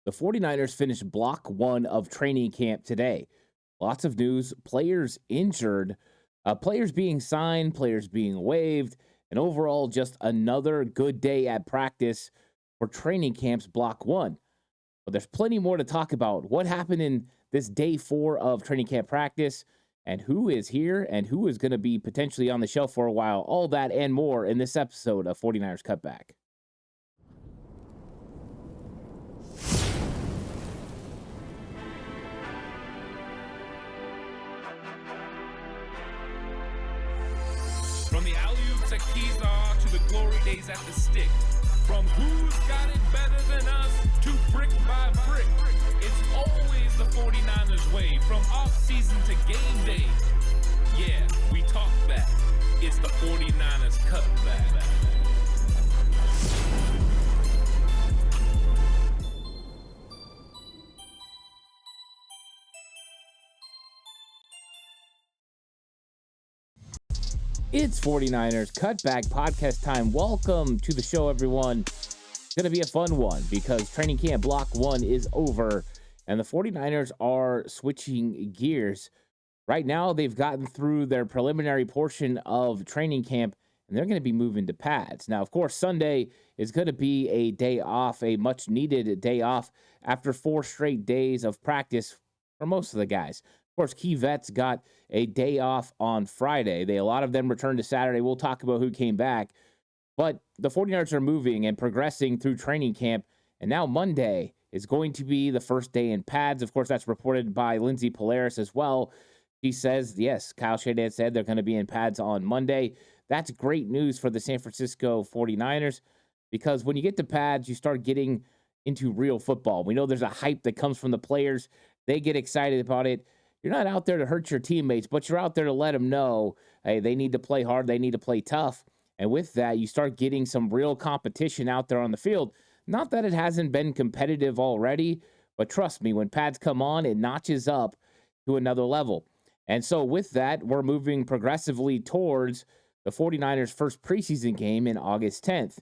The 49ers finished block one of training camp today. Lots of news, players injured, players being signed, players being waived, and overall just another good day at practice for training camp's block one. But there's plenty more to talk about. What happened in this day 4 of training camp practice, and who is here and who is going to be potentially on the shelf for a while. All that and more in this episode of 49ers Cutback. From the alley-oop to Keysar to the glory days at the stick. From who's got it better than us to brick by brick. It's always the 49ers way, from off-season to game day. Yeah, we talk back. It's the 49ers Cutback. It's 49ers Cutback podcast time. Welcome to the show, everyone. It's going to be a fun one because training camp block one is over and the 49ers are switching gears. Right now, they've gotten through their preliminary portion of training camp and they're going to be moving to pads. Now, of course, Sunday is going to be a day off, a much needed day off after 4 straight days of practice for most of the guys. Of course, key vets got a day off on Friday. A lot of them returned to Saturday. We'll talk about who came back. But the 49ers are moving and progressing through training camp. And now Monday is going to be the first day in pads. Of course, that's reported by Lindsay Polaris as well. She says, yes, Kyle Shanahan said they're going to be in pads on Monday. That's great news for the San Francisco 49ers because when you get to pads, you start getting into real football. We know there's a hype that comes from the players. They get excited about it. You're not out there to hurt your teammates, but you're out there to let them know, hey, they need to play hard, they need to play tough. And with that, you start getting some real competition out there on the field. Not that it hasn't been competitive already, but trust me, when pads come on, it notches up to another level. And so with that, we're moving progressively towards the 49ers' first preseason game in August 10th.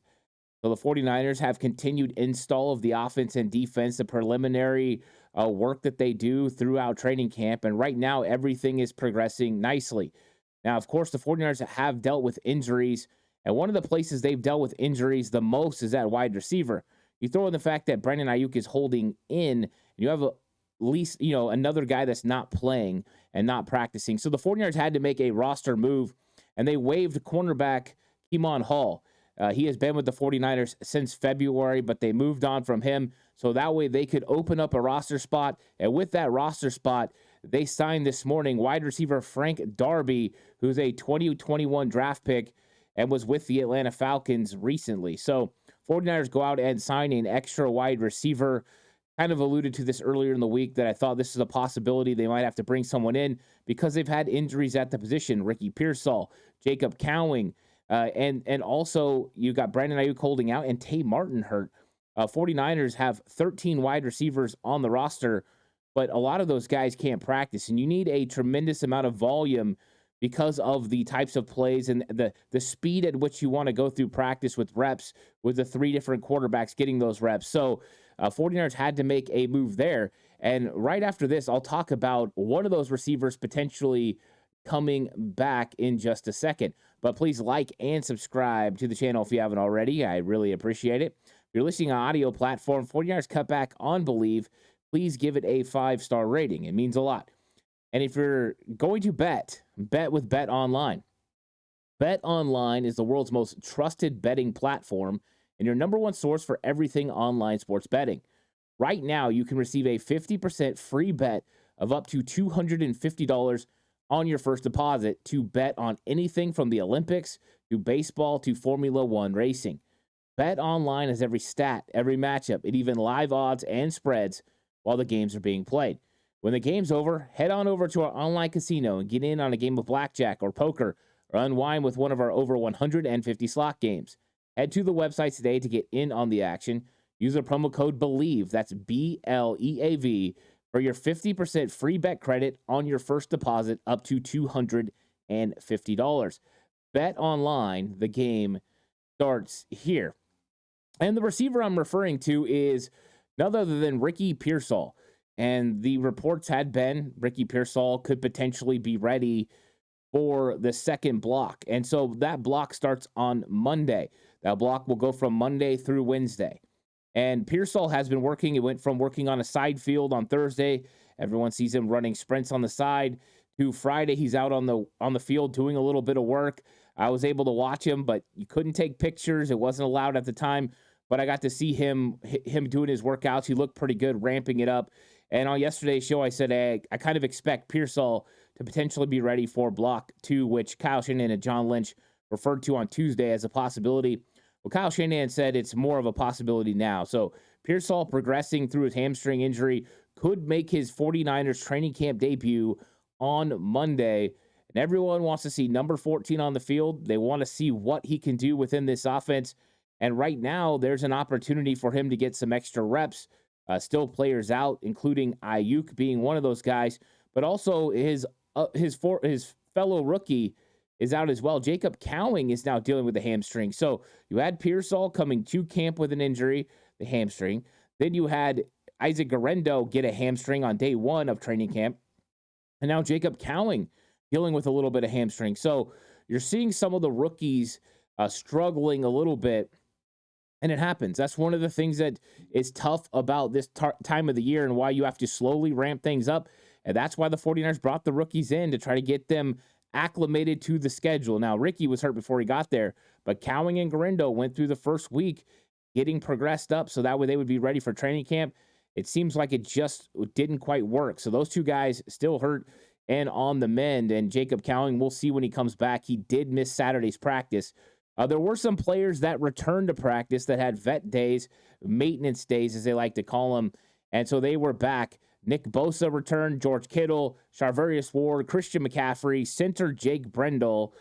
So the 49ers have continued install of the offense and defense, the preliminary work that they do throughout training camp. And right now, everything is progressing nicely. Now, of course, the 49ers have dealt with injuries. And one of the places they've dealt with injuries the most is at wide receiver. You throw in the fact that Brandon Ayuk is holding in, and you have at least, another guy that's not playing and not practicing. So the 49ers had to make a roster move, and they waived cornerback Keemon Hall. He has been with the 49ers since February, but they moved on from him. So that way they could open up a roster spot. And with that roster spot, they signed this morning wide receiver Frank Darby, who's a 2021 draft pick and was with the Atlanta Falcons recently. So 49ers go out and sign an extra wide receiver. Kind of alluded to this earlier in the week that I thought this is a possibility. They might have to bring someone in because they've had injuries at the position. Ricky Pearsall, Jacob Cowing, and also you got Brandon Ayuk holding out and Tay Martin hurt. 49ers have 13 wide receivers on the roster, but a lot of those guys can't practice, and you need a tremendous amount of volume because of the types of plays and the speed at which you want to go through practice with reps, with the 3 different quarterbacks getting those reps. So 49ers had to make a move there. And right after this, I'll talk about one of those receivers potentially coming back in just a second. But please like and subscribe to the channel if you haven't already. I really appreciate it. If you're listening on audio platform, 49ers Cutback on Believe, please give it a 5-star rating. It means a lot. And if you're going to bet with Bet Online. Bet Online is the world's most trusted betting platform and your number one source for everything online sports betting. Right now, you can receive a 50% free bet of up to $250 on your first deposit to bet on anything from the Olympics to baseball to Formula One racing. Bet Online has every stat, every matchup, and even live odds and spreads while the games are being played. When the game's over, head on over to our online casino and get in on a game of blackjack or poker or unwind with one of our over 150 slot games. Head to the website today to get in on the action. Use the promo code BELIEVE, that's BLEAV, for your 50% free bet credit on your first deposit up to $250. Bet Online, the game starts here. And the receiver I'm referring to is none other than Ricky Pearsall. And the reports had been Ricky Pearsall could potentially be ready for the second block. And so that block starts on Monday. That block will go from Monday through Wednesday. And Pearsall has been working. It went from working on a side field on Thursday. Everyone sees him running sprints on the side. To Friday, he's out on the field doing a little bit of work. I was able to watch him, but you couldn't take pictures. It wasn't allowed at the time. But I got to see him doing his workouts. He looked pretty good, ramping it up. And on yesterday's show, I said, hey, I kind of expect Pearsall to potentially be ready for block 2, which Kyle Shanahan and John Lynch referred to on Tuesday as a possibility. Well, Kyle Shanahan said it's more of a possibility now. So Pearsall progressing through his hamstring injury could make his 49ers training camp debut on Monday. And everyone wants to see number 14 on the field. They want to see what he can do within this offense. And right now, there's an opportunity for him to get some extra reps. Still players out, including Ayuk being one of those guys, but also his fellow rookie is out as well. Jacob Cowing is now dealing with a hamstring. So you had Pearsall coming to camp with an injury, the hamstring. Then you had Isaac Guerendo get a hamstring on day 1 of training camp. And now Jacob Cowing dealing with a little bit of hamstring. So you're seeing some of the rookies struggling a little bit. And it happens. That's one of the things that is tough about this time of the year and why you have to slowly ramp things up. And that's why the 49ers brought the rookies in to try to get them acclimated to the schedule. Now, Ricky was hurt before he got there, but Cowing and Guerendo went through the first week getting progressed up so that way they would be ready for training camp. It seems like it just didn't quite work. So those two guys still hurt and on the mend. And Jacob Cowing, we'll see when he comes back. He did miss Saturday's practice. There were some players that returned to practice that had vet days, maintenance days, as they like to call them. And so they were back. Nick Bosa returned, George Kittle, Charvarius Ward, Christian McCaffrey, center Jake Brendel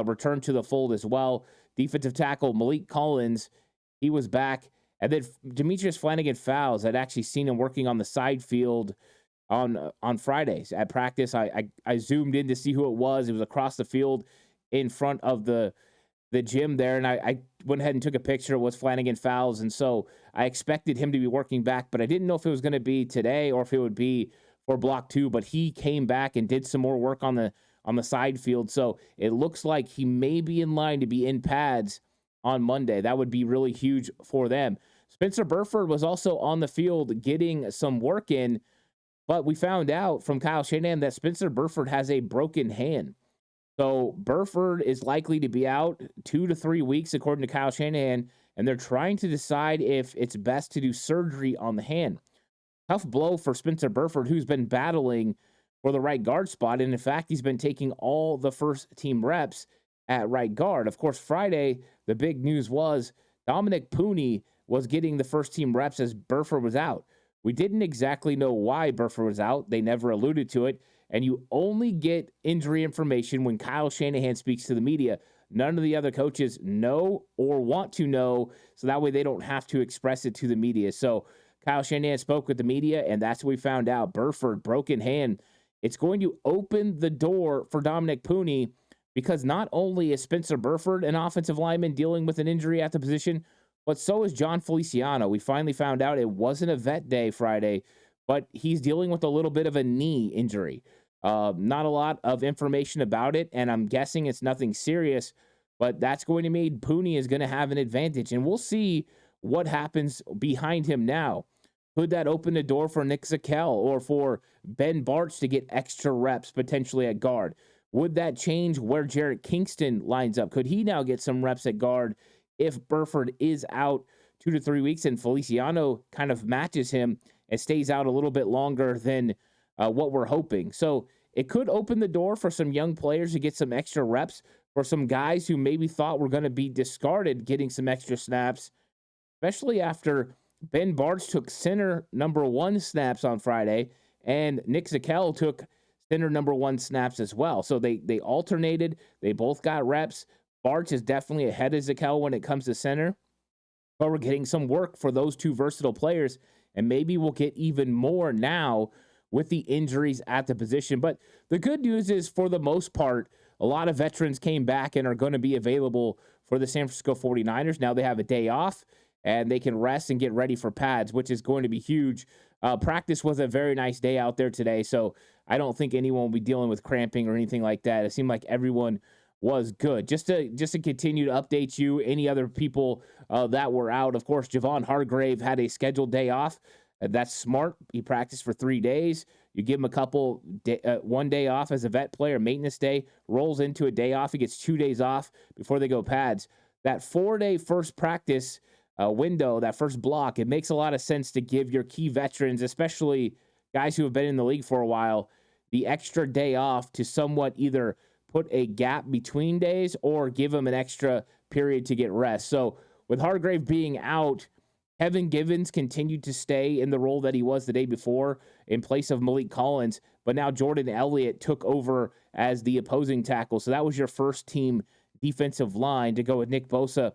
returned to the fold as well. Defensive tackle Malik Collins, he was back. And then Demetrius Flanagan-Fowles, I'd actually seen him working on the side field on Fridays at practice. I zoomed in to see who it was. It was across the field in front of the gym there, and I went ahead and took a picture. It was Flanagan-Fowles, and so I expected him to be working back, but I didn't know if it was going to be today or if it would be for block 2, but he came back and did some more work on the side field, so it looks like he may be in line to be in pads on Monday. That would be really huge for them. Spencer Burfurd was also on the field getting some work in, but we found out from Kyle Shanahan that Spencer Burfurd has a broken hand. So Burford is likely to be out 2 to 3 weeks, according to Kyle Shanahan, and they're trying to decide if it's best to do surgery on the hand. Tough blow for Spencer Burford, who's been battling for the right guard spot, and in fact, he's been taking all the first-team reps at right guard. Of course, Friday, the big news was Dominick Puni was getting the first-team reps as Burford was out. We didn't exactly know why Burford was out. They never alluded to it. And you only get injury information when Kyle Shanahan speaks to the media. None of the other coaches know or want to know, so that way they don't have to express it to the media. So Kyle Shanahan spoke with the media, and that's what we found out. Burford, broken hand. It's going to open the door for Dominick Puni because not only is Spencer Burford an offensive lineman dealing with an injury at the position, but so is John Feliciano. We finally found out it wasn't a vet day Friday, but he's dealing with a little bit of a knee injury. Not a lot of information about it, and I'm guessing it's nothing serious, but that's going to mean Puni is going to have an advantage, and we'll see what happens behind him now. Could that open the door for Nick Zakelj or for Ben Bartch to get extra reps potentially at guard? Would that change where Jarrett Kingston lines up? Could he now get some reps at guard if Burford is out 2 to 3 weeks and Feliciano kind of matches him and stays out a little bit longer than what we're hoping? So it could open the door for some young players to get some extra reps, for some guys who maybe thought were going to be discarded getting some extra snaps, especially after Ben Bartch took center number 1 snaps on Friday, and Nick Zakelj took center number 1 snaps as well. So they alternated. They both got reps. Bartch is definitely ahead of Zakelj when it comes to center, but we're getting some work for those two versatile players, and maybe we'll get even more now with the injuries at the position. But the good news is, for the most part, a lot of veterans came back and are going to be available for the San Francisco 49ers. Now they have a day off, and they can rest and get ready for pads, which is going to be huge. Practice was a very nice day out there today, so I don't think anyone will be dealing with cramping or anything like that. It seemed like everyone was good. Just to continue to update you, any other people that were out, of course, Javon Hargrave had a scheduled day off. That's smart. He practiced for 3 days. You give him one day off as a vet player, maintenance day, rolls into a day off. He gets 2 days off before they go pads. That 4-day first practice window, that first block, it makes a lot of sense to give your key veterans, especially guys who have been in the league for a while, the extra day off to somewhat either put a gap between days or give them an extra period to get rest. So with Hargrave being out, Kevin Givens continued to stay in the role that he was the day before in place of Malik Collins, but now Jordan Elliott took over as the opposing tackle. So that was your first team defensive line to go with Nick Bosa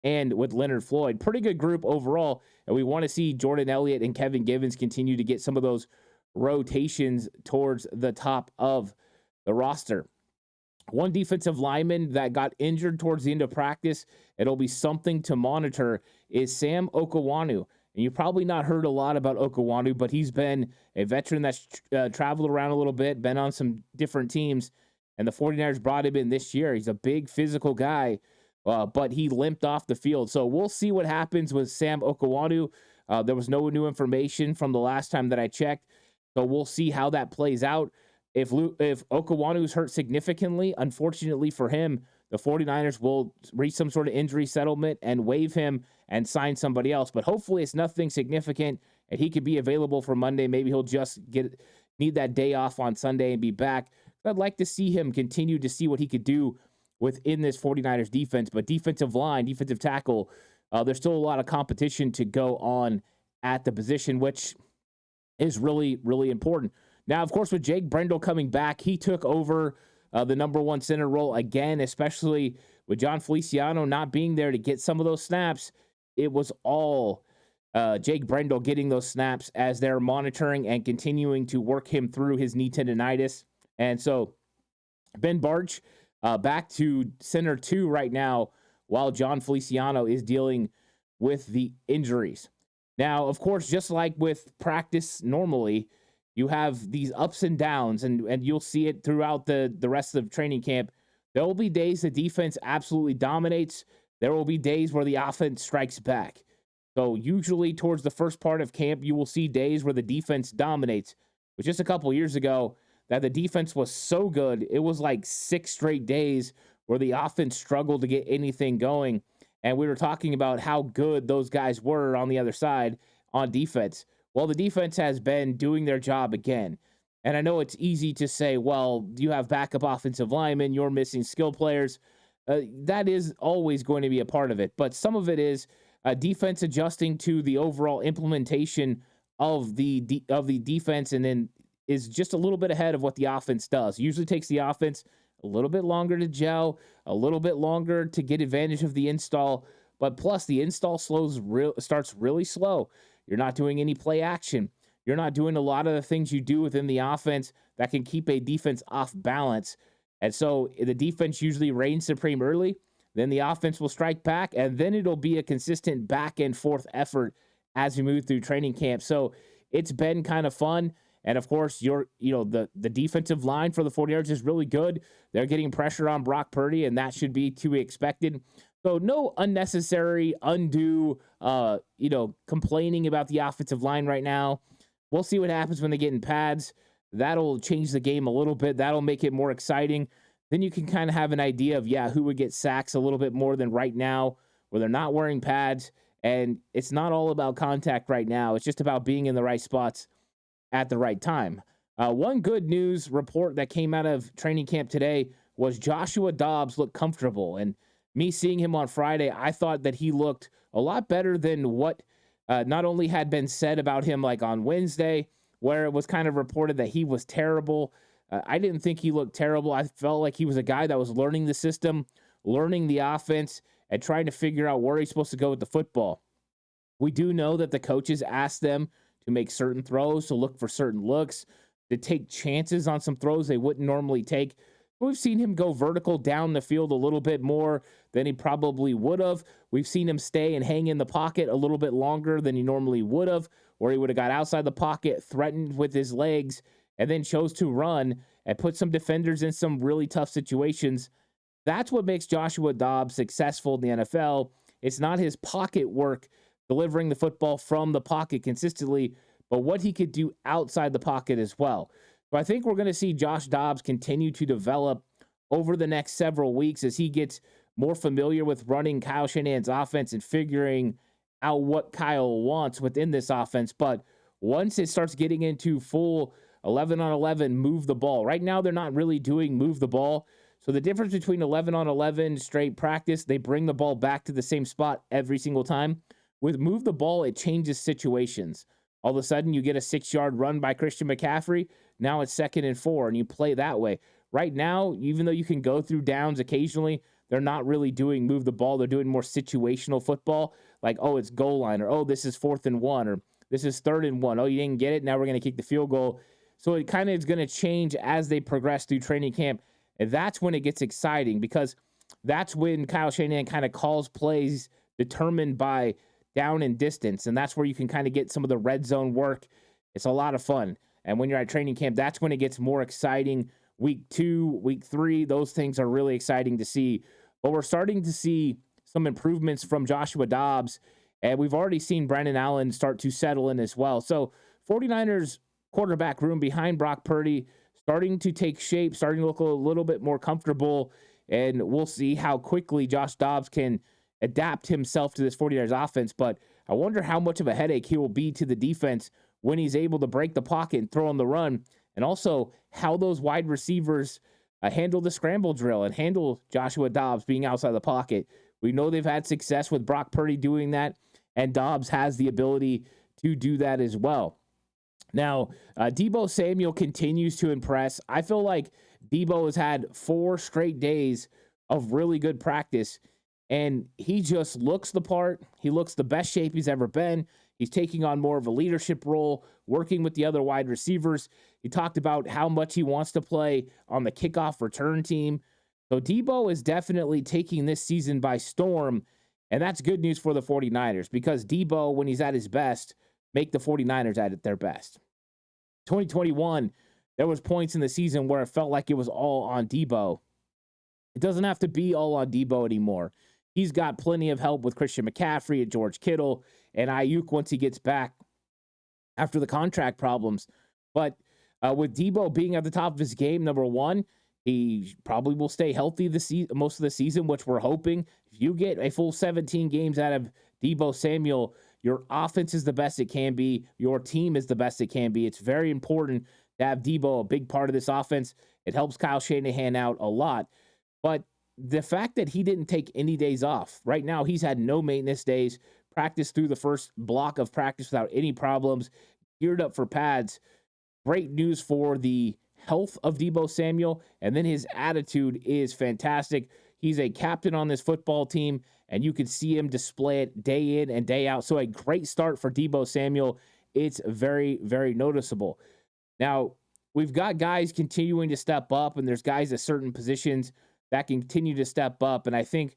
and with Leonard Floyd. Pretty good group overall, and we want to see Jordan Elliott and Kevin Givens continue to get some of those rotations towards the top of the roster. One defensive lineman that got injured towards the end of practice, it'll be something to monitor, is Sam Okawanu. And you've probably not heard a lot about Okawanu, but he's been a veteran that's traveled around a little bit, been on some different teams, and the 49ers brought him in this year. He's a big physical guy, but he limped off the field. So we'll see what happens with Sam Okawanu. There was no new information from the last time that I checked, so we'll see how that plays out. If Okawanu's hurt significantly, unfortunately for him, the 49ers will reach some sort of injury settlement and waive him and sign somebody else. But hopefully it's nothing significant and he could be available for Monday. Maybe he'll just need that day off on Sunday and be back. I'd like to see him continue to see what he could do within this 49ers defense. But defensive line, defensive tackle, there's still a lot of competition to go on at the position, which is really, really important. Now, of course, with Jake Brendel coming back, he took over the number one center role again, especially with John Feliciano not being there to get some of those snaps. It was all Jake Brendel getting those snaps as they're monitoring and continuing to work him through his knee tendonitis. And so Ben Barch back to center 2 right now while John Feliciano is dealing with the injuries. Now, of course, just like with practice normally, you have these ups and downs, and you'll see it throughout the rest of training camp. There will be days the defense absolutely dominates. There will be days where the offense strikes back. So usually towards the first part of camp, you will see days where the defense dominates. But just a couple years ago, that the defense was so good, it was like 6 straight days where the offense struggled to get anything going. And we were talking about how good those guys were on the other side on defense. Well, the defense has been doing their job again. And I know it's easy to say, well, you have backup offensive linemen, you're missing skill players. That is always going to be a part of it. But some of it is defense adjusting to the overall implementation of the defense, and then is just a little bit ahead of what the offense does. Usually takes the offense a little bit longer to gel, a little bit longer to get advantage of the install. But plus, the install starts really slow. You're not doing any play action. You're not doing a lot of the things you do within the offense that can keep a defense off balance. And so the defense usually reigns supreme early. Then the offense will strike back, and then it'll be a consistent back and forth effort as we move through training camp. So it's been kind of fun. And of course, the defensive line for the 49ers is really good. They're getting pressure on Brock Purdy, and that should be to be expected. So no unnecessary, undue, complaining about the offensive line right now. We'll see what happens when they get in pads. That'll change the game a little bit. That'll make it more exciting. Then you can kind of have an idea of, who would get sacks a little bit more than right now, where they're not wearing pads. And it's not all about contact right now. It's just about being in the right spots at the right time. One good news report that came out of training camp today was Joshua Dobbs looked comfortable. And me seeing him on Friday, I thought that he looked a lot better than what not only had been said about him like on Wednesday, where it was kind of reported that he was terrible. I didn't think he looked terrible. I felt like he was a guy that was learning the system, learning the offense, and trying to figure out where he's supposed to go with the football. We do know that the coaches asked them to make certain throws, to look for certain looks, to take chances on some throws they wouldn't normally take. We've seen him go vertical down the field a little bit more than he probably would have. We've seen him stay and hang in the pocket a little bit longer than he normally would have, or he would have got outside the pocket, threatened with his legs, and then chose to run and put some defenders in some really tough situations. That's what makes Joshua Dobbs successful in the NFL. It's not his pocket work, delivering the football from the pocket consistently, but what he could do outside the pocket as well. So I think we're going to see Josh Dobbs continue to develop over the next several weeks as he gets more familiar with running Kyle Shanahan's offense and figuring out what Kyle wants within this offense. But once it starts getting into full 11 on 11, move the ball. Right now, they're not really doing move the ball. So the difference between 11 on 11 straight practice, they bring the ball back to the same spot every single time. With move the ball, it changes situations. All of a sudden, you get a 6-yard run by Christian McCaffrey. Now it's 2nd and 4, and you play that way. Right now, even though you can go through downs occasionally, they're not really doing move the ball. They're doing more situational football, like, oh, it's goal line, or, oh, this is 4th and 1, or this is 3rd and 1. Oh, you didn't get it? Now we're going to kick the field goal. So it kind of is going to change as they progress through training camp, and that's when it gets exciting because that's when Kyle Shanahan kind of calls plays determined by down and distance, and that's where you can kind of get some of the red zone work. It's a lot of fun. And when you're at training camp, that's when it gets more exciting. Week 2, week 3, those things are really exciting to see. But we're starting to see some improvements from Joshua Dobbs, and we've already seen Brandon Allen start to settle in as well. So 49ers quarterback room behind Brock Purdy starting to take shape, starting to look a little bit more comfortable, and we'll see how quickly Josh Dobbs can adapt himself to this 49ers offense. But I wonder how much of a headache he will be to the defense when he's able to break the pocket and throw on the run, and also how those wide receivers handle the scramble drill and handle Joshua Dobbs being outside the pocket. We know they've had success with Brock Purdy doing that, and Dobbs has the ability to do that as well. Now, Deebo Samuel continues to impress. I feel like Deebo has had 4 straight days of really good practice, and he just looks the part. He looks the best shape he's ever been. He's taking on more of a leadership role, working with the other wide receivers. He talked about how much he wants to play on the kickoff return team. So Deebo is definitely taking this season by storm, and that's good news for the 49ers because Deebo, when he's at his best, make the 49ers at their best. 2021, there was points in the season where it felt like it was all on Deebo. It doesn't have to be all on Deebo anymore. He's got plenty of help with Christian McCaffrey and George Kittle and Ayuk once he gets back after the contract problems. But with Deebo being at the top of his game, number one, he probably will stay healthy most of the season, which we're hoping. If you get a full 17 games out of Deebo Samuel, your offense is the best it can be. Your team is the best it can be. It's very important to have Deebo a big part of this offense. It helps Kyle Shanahan out a lot. But the fact that he didn't take any days off, right now he's had no maintenance days, practiced through the first block of practice without any problems, geared up for pads. Great news for the health of Deebo Samuel, and then his attitude is fantastic. He's a captain on this football team, and you can see him display it day in and day out. So a great start for Deebo Samuel. It's very, very noticeable. Now, we've got guys continuing to step up, and there's guys at certain positions that continue to step up. And I think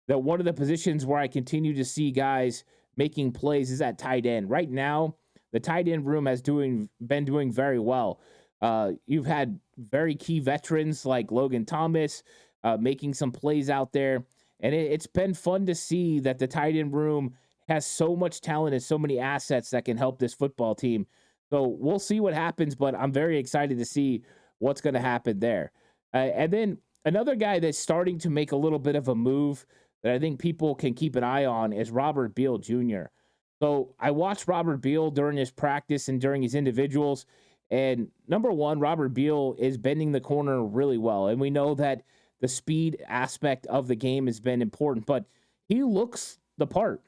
that one of the positions where I continue to see guys making plays is at tight end. Right now, the tight end room has been doing very well. You've had very key veterans like Logan Thomas making some plays out there. And it's been fun to see that the tight end room has so much talent and so many assets that can help this football team. So we'll see what happens, but I'm very excited to see what's going to happen there. And then another guy that's starting to make a little bit of a move that I think people can keep an eye on is Robert Beal Jr. So I watched Robert Beal during his practice and during his individuals. And number one, Robert Beal is bending the corner really well. And we know that the speed aspect of the game has been important, but he looks the part.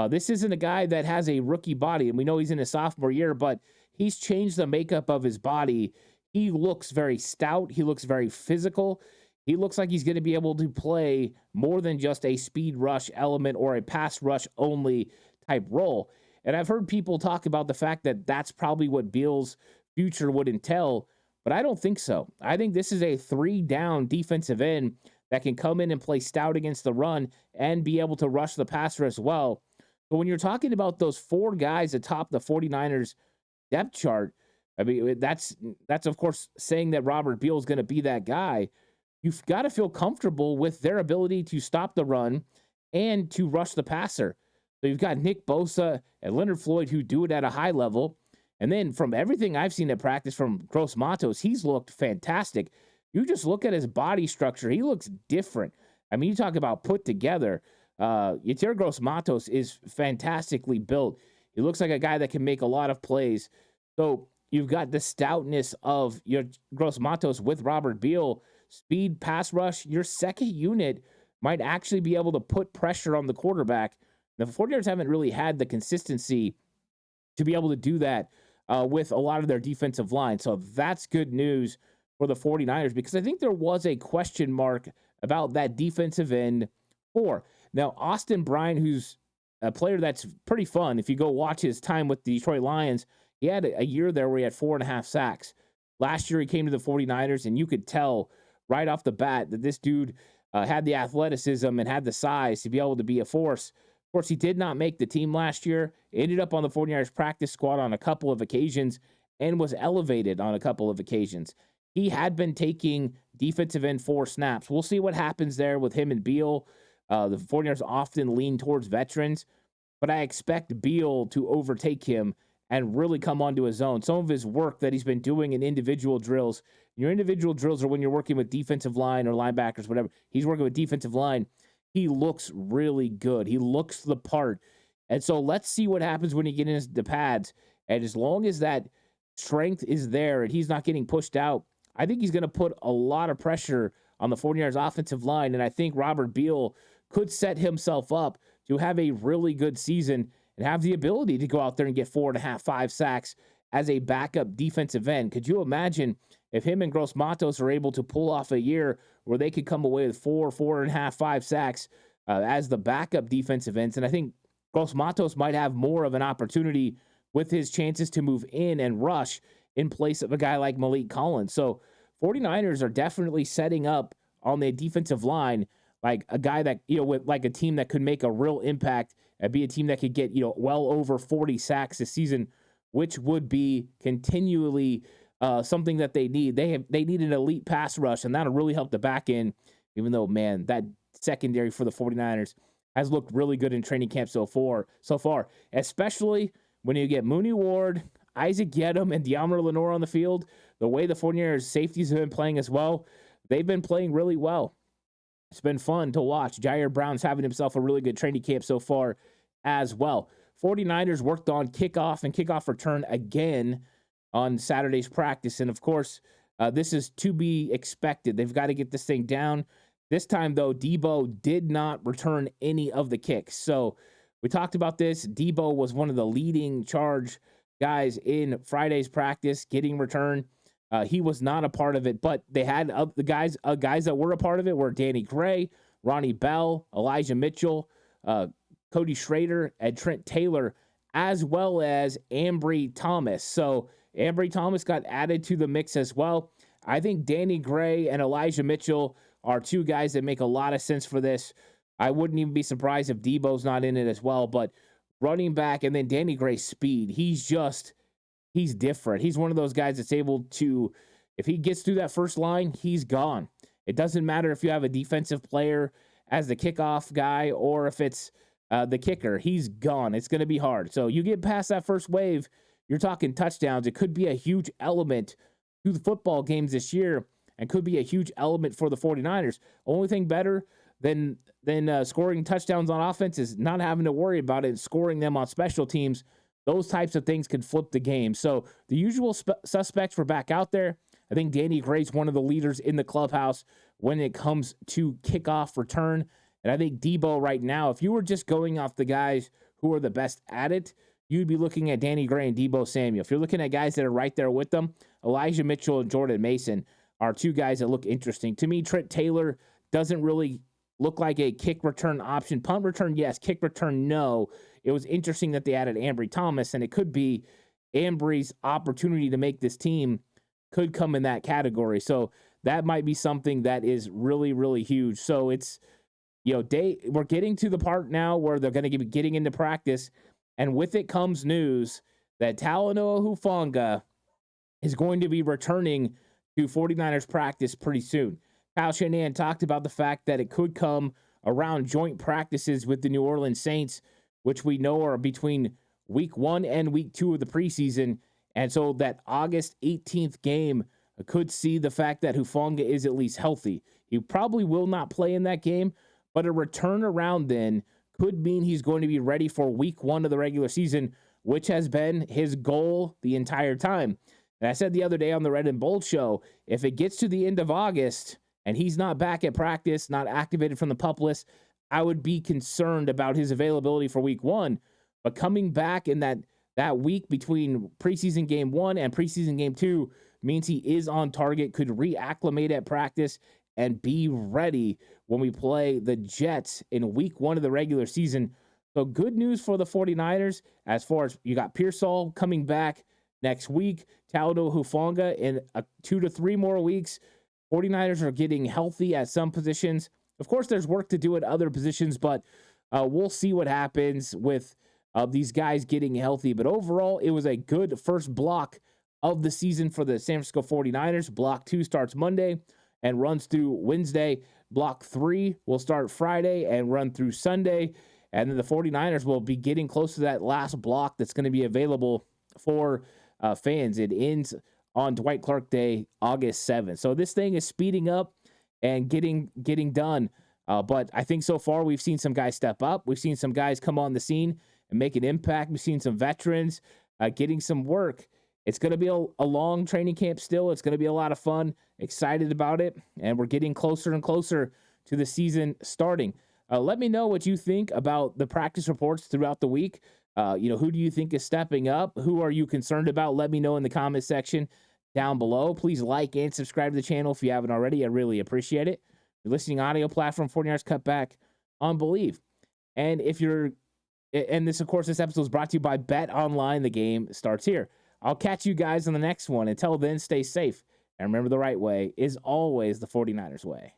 This isn't a guy that has a rookie body, and we know he's in his sophomore year, but he's changed the makeup of his body. He looks very stout. He looks very physical. He looks like he's going to be able to play more than just a speed rush element or a pass rush only type role. And I've heard people talk about the fact that that's probably what Beal's future would entail. but I don't think so. I think this is a 3-down defensive end that can come in and play stout against the run and be able to rush the passer as well. But when you're talking about those 4 guys atop the 49ers depth chart, I mean, that's of course saying that Robert Beal is going to be that guy. You've got to feel comfortable with their ability to stop the run and to rush the passer. So you've got Nick Bosa and Leonard Floyd who do it at a high level. And then from everything I've seen at practice from Gross Matos, he's looked fantastic. You just look at his body structure. He looks different. I mean, you talk about put together. Yetur Gross Matos is fantastically built. He looks like a guy that can make a lot of plays. So you've got the stoutness of your Gross Matos with Robert Beal. Speed, pass rush, your second unit might actually be able to put pressure on the quarterback. The 49ers haven't really had the consistency to be able to do that with a lot of their defensive line. So that's good news for the 49ers because I think there was a question mark about that defensive end 4. Now, Austin Bryant, who's a player that's pretty fun. If you go watch his time with the Detroit Lions, he had a year there where he had 4.5 sacks. Last year, he came to the 49ers, and you could tell right off the bat that this dude had the athleticism and had the size to be able to be a force. Of course, he did not make the team last year. Ended up on the 49ers practice squad on a couple of occasions and was elevated on a couple of occasions. He had been taking defensive end 4 snaps. We'll see what happens there with him and Beal. The 49ers often lean towards veterans, but I expect Beal to overtake him and really come onto his own. Some of his work that he's been doing in individual drills, your individual drills are when you're working with defensive line or linebackers, whatever. He's working with defensive line. He looks really good. He looks the part. And so let's see what happens when he gets into the pads. And as long as that strength is there and he's not getting pushed out, I think he's going to put a lot of pressure on the 49ers offensive line. And I think Robert Beal could set himself up to have a really good season and have the ability to go out there and get 4.5, 5 sacks as a backup defensive end. Could you imagine if him and Gross Matos are able to pull off a year where they could come away with 4.5, 5 sacks as the backup defensive ends? And I think Gross Matos might have more of an opportunity with his chances to move in and rush in place of a guy like Malik Collins. So 49ers are definitely setting up on the defensive line like a guy that, with like a team that could make a real impact and be a team that could get, well over 40 sacks this season, which would be continually something that they need. They need an elite pass rush, and that'll really help the back end, even though, man, that secondary for the 49ers has looked really good in training camp so far, especially when you get Mooney Ward, Isaac Yedem, and Deommodore Lenoir on the field. The way the 49ers safeties have been playing as well, they've been playing really well. It's been fun to watch. Jair Brown's having himself a really good training camp so far as well. 49ers worked on kickoff and kickoff return again on Saturday's practice. And, of course, this is to be expected. They've got to get this thing down. This time, though, Deebo did not return any of the kicks. So we talked about this. Deebo was one of the leading charge guys in Friday's practice getting return. He was not a part of it, but they had the guys that were a part of it were Danny Gray, Ronnie Bell, Elijah Mitchell, Cody Schrader, and Trent Taylor, as well as Ambry Thomas. So Ambry Thomas got added to the mix as well. I think Danny Gray and Elijah Mitchell are 2 guys that make a lot of sense for this. I wouldn't even be surprised if Deebo's not in it as well, but running back and then Danny Gray's speed, he's different. He's one of those guys that's able to, if he gets through that first line, he's gone. It doesn't matter if you have a defensive player as the kickoff guy or if it's the kicker. He's gone. It's going to be hard. So you get past that first wave, you're talking touchdowns. It could be a huge element to the football games this year and could be a huge element for the 49ers. Only thing better than scoring touchdowns on offense is not having to worry about it and scoring them on special teams. Those types of things could flip the game. So the usual suspects were back out there. I think Danny Gray's one of the leaders in the clubhouse when it comes to kickoff return. And I think Deebo right now, if you were just going off the guys who are the best at it, you'd be looking at Danny Gray and Deebo Samuel. If you're looking at guys that are right there with them, Elijah Mitchell and Jordan Mason are 2 guys that look interesting. To me, Trent Taylor doesn't really look like a kick return option. Punt return, yes. Kick return, no. It was interesting that they added Ambry Thomas, and it could be Ambry's opportunity to make this team could come in that category. So that might be something that is really, really huge. So it's, we're getting to the part now where they're going to be getting into practice. And with it comes news that Talanoa Hufanga is going to be returning to 49ers practice pretty soon. Kyle Shanahan talked about the fact that it could come around joint practices with the New Orleans Saints, which we know are between week 1 and week 2 of the preseason. And so that August 18th game could see the fact that Hufanga is at least healthy. He probably will not play in that game, but a return around then could mean he's going to be ready for week 1 of the regular season, which has been his goal the entire time. And I said the other day on the Red and Bold show, if it gets to the end of August and he's not back at practice, not activated from the PUP list, I would be concerned about his availability for week 1. But coming back in that week between preseason game 1 and preseason game 2 means he is on target, could reacclimate at practice, and be ready when we play the Jets in week 1 of the regular season. So good news for the 49ers as far as you got Pearsall coming back next week, Talanoa Hufanga in 2 to 3 more weeks. 49ers are getting healthy at some positions. Of course, there's work to do at other positions, but we'll see what happens with these guys getting healthy. But overall, it was a good first block of the season for the San Francisco 49ers. Block 2 starts Monday and runs through Wednesday. Block 3 will start Friday and run through Sunday. And then the 49ers will be getting close to that last block that's going to be available for fans. It ends on Dwight Clark Day, August 7th. So this thing is speeding up and getting done. But I think so far we've seen some guys step up. We've seen some guys come on the scene and make an impact. We've seen some veterans getting some work. It's going to be a long training camp still. It's going to be a lot of fun. Excited about it. And we're getting closer and closer to the season starting. Let me know what you think about the practice reports throughout the week. Who do you think is stepping up? Who are you concerned about? Let me know in the comment section down below. Please like and subscribe to the channel if you haven't already. I really appreciate it. You're listening audio platform 49ers Cutback on Believe. And this episode is brought to you by Bet Online. The game starts here. I'll catch you guys on the next one. Until then, stay safe. And remember, the right way is always the 49ers way.